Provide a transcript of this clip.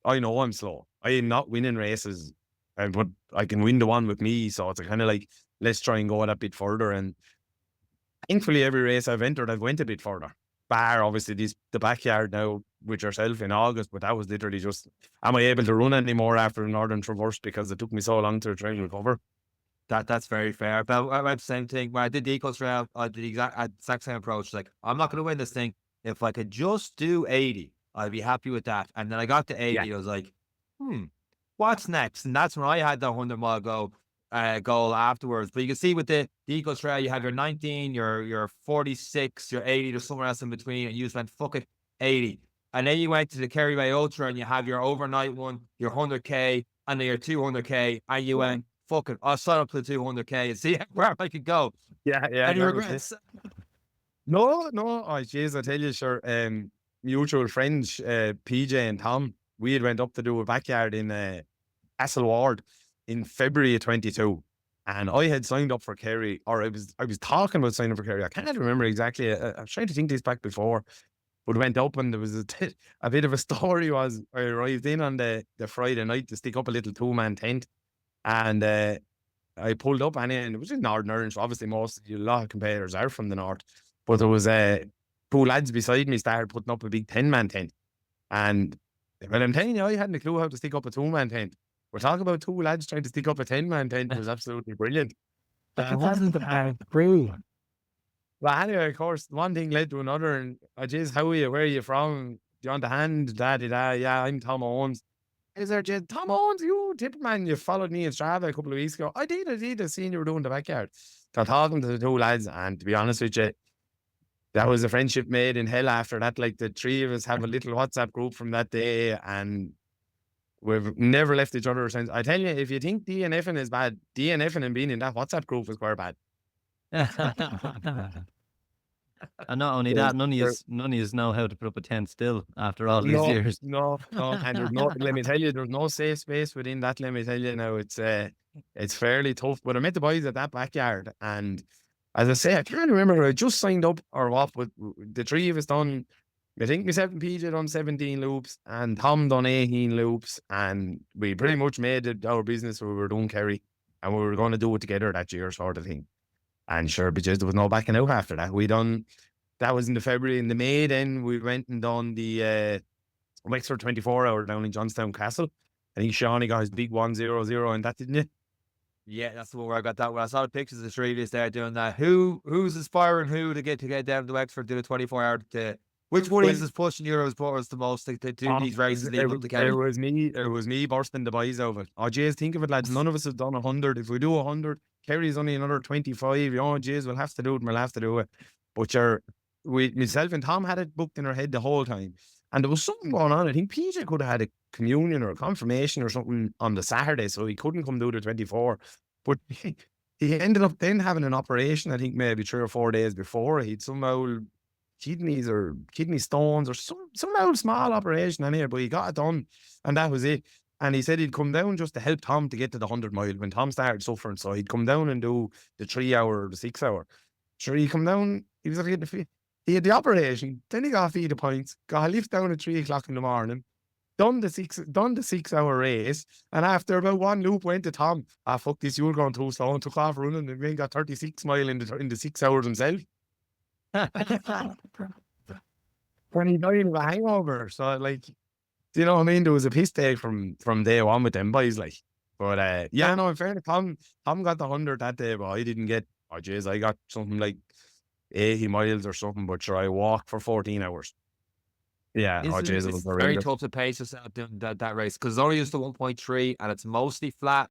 I know I'm slow. I am not winning races, but I can win the one with me. So it's kind of like, let's try and go that bit further. And thankfully, every race I've entered, I've went a bit further. Bar obviously the backyard now with yourself in August, but that was literally just, am I able to run anymore after the Northern Traverse because it took me so long to try and recover? That's very fair. But I went the same thing when I did the Eco Trail. I did the exact same approach. Like, I'm not going to win this thing. If I could just do 80, I'd be happy with that. And then I got to 80. Yeah. I was like, what's next? And that's when I had the 100-mile goal afterwards. But you can see with the Eco Trail, you have your 19, your 46, your 80. There's somewhere else in between, and you just went, fuck it, 80. And then you went to the Kerry Way Ultra, and you have your overnight one, your 100K, and then your 200K, and you went, fuck it, I'll sign up to the 200K and see where I could go. Yeah. Any regrets? No. Oh, jeez, I tell you, sure. Mutual friends, PJ and Tom, we had went up to do a backyard in Castle Ward in February of 22. And I had signed up for Kerry, or I was talking about signing up for Kerry. I can't remember exactly. I was trying to think this back before, but went up and there was a bit of a story. Was I arrived in on the Friday night to stick up a little 2-man tent, and I pulled up and it was in Northern Ireland. So obviously a lot of competitors are from the north, but there was two lads beside me started putting up a big 10-man tent. And well, I'm telling you, I hadn't a clue how to stick up a 2-man tent. We're talking about two lads trying to stick up a 10-man tent. It was absolutely brilliant. That wasn't true. Well, anyway, of course, one thing led to another. And geez, how are you? Where are you from? Do you want a hand? Da. Yeah, I'm Tom Owens. Is there just Tom Owens? You tip man, you followed me in Strava a couple of weeks ago. I did. I seen you were doing the backyard. Got talking to the two lads, and to be honest with you, that was a friendship made in hell after that. Like, the three of us have a little WhatsApp group from that day, and we've never left each other since. I tell you, if you think DNFing is bad, DNFing and being in that WhatsApp group is quite bad. And not only that, none of you know how to put up a tent still after all these years. No. And there's no, let me tell you, there's no safe space within that. Let me tell you now, it's fairly tough. But I met the boys at that backyard, and as I say, I can't remember, I just signed up or what, but the three of us done, I think myself and PJ done 17 loops, and Tom done 18 loops, and we pretty much made it our business. We were doing Kerry, and we were going to do it together that year, sort of thing. And sure, because there was no backing out after that. That was in the February. In the May, then we went and done the Wexford 24-hour down in Johnstown Castle. I think Shawnee got his big 1:00 in that, didn't you? Yeah, that's the one where I got that. When I saw the pictures of the three there doing that, who's inspiring who to get down to Wexford, do the 24-hour? Which one is pushing Euros towards the most to do these races? It was me bursting the boys over. Oh, jeez, think of it, lads. None of us have done 100. If we do 100, Kerry's only another 25. Oh, jeez, we'll have to do it. We'll have to do it. But myself and Tom had it booked in our head the whole time. And there was something going on. I think PJ could have had a communion or a confirmation or something on the Saturday, so he couldn't come do the 24. But he ended up then having an operation, I think maybe 3 or 4 days before. He'd somehow kidney stones or somehow small operation anyway, but he got it done, and that was it. And he said he'd come down just to help Tom to get to the 100-mile when Tom started suffering. So he'd come down and do the 3-hour or the 6-hour. Sure, he come down, he was like, he had the operation, then he got a feed of points, got a lift down at 3 o'clock in the morning, done the 6-hour race, and after about one loop went to Tom, fuck this, you were going too slow, and took off running, and then got 36 mile in the 6 hours himself. When he died of a hangover. So, like, do you know what I mean? There was a piss take from day one with them boys, like. But yeah, no, in fairness, Tom got the 100 that day, but I didn't get. Oh jeez, I got something like 80 miles or something. But sure, I walked for 14 hours. Yeah, it was very tough to pace yourself doing that race because it's only just the 1.3 and it's mostly flat.